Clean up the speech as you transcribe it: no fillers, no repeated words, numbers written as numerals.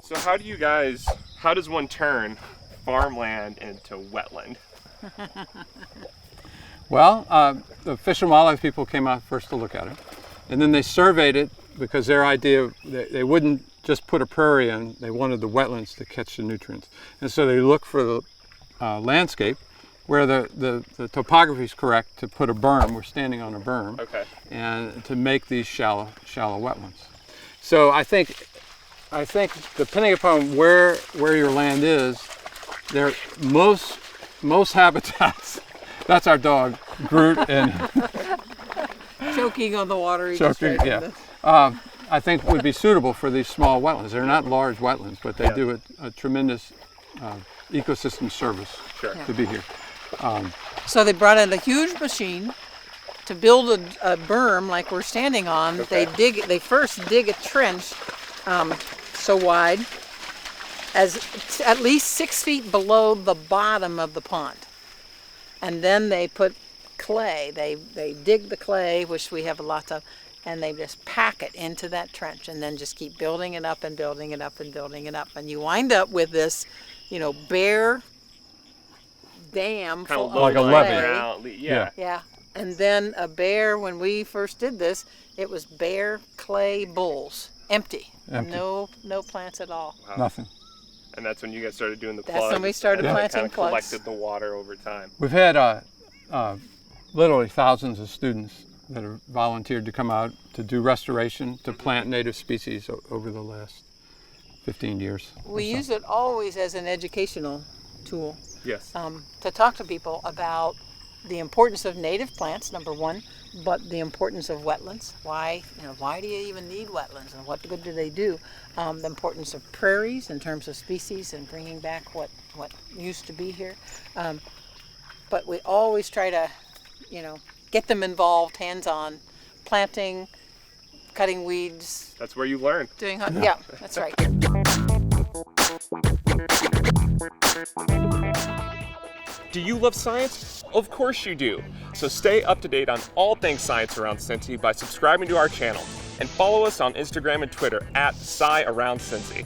So how does one turn farmland into wetland? Well, the Fish and Wildlife people came out first to look at it, and then they surveyed it because their idea, they wouldn't just put a prairie in, they wanted the wetlands to catch the nutrients. And so they looked for the landscape where the topography is correct to put a berm. We're standing on a berm, Okay. and to make these shallow wetlands. So I think depending upon where your land is, there most habitats. That's our dog, Groot, and choking on the water. choking. Yeah, I think would be suitable for these small wetlands. They're not large wetlands, but they do a tremendous ecosystem service to be here. So they brought in a huge machine to build a berm like we're standing on. Okay. They first dig a trench so wide as at least 6 feet below the bottom of the pond. And then they put clay. They dig the clay, which we have lots of, and they just pack it into that trench and then just keep building it up and building it up and building it up. And you wind up with this, bare dam Kind of full like a of levee. clay. Yeah. Yeah. And then a bare, when we first did this, it was bare clay bowls, empty. No plants at all. Wow. Nothing. And that's when you guys started doing the That's plugs. when we started and planting kind of plugs. collected the water over time. We've had literally thousands of students that have volunteered to come out to do restoration, to plant native species over the last 15 years. We use it always as an educational tool Yes. to talk to people about the importance of native plants, number one, but the importance of wetlands. Why do you even need wetlands, and what good do they do? The importance of prairies in terms of species and bringing back what used to be here. But we always try to, get them involved, hands-on, planting, cutting weeds. That's where you learn. Yeah, that's right. Do you love science? Of course you do. So stay up to date on all things science around Cincy by subscribing to our channel, and follow us on Instagram and Twitter @SciAroundCincy.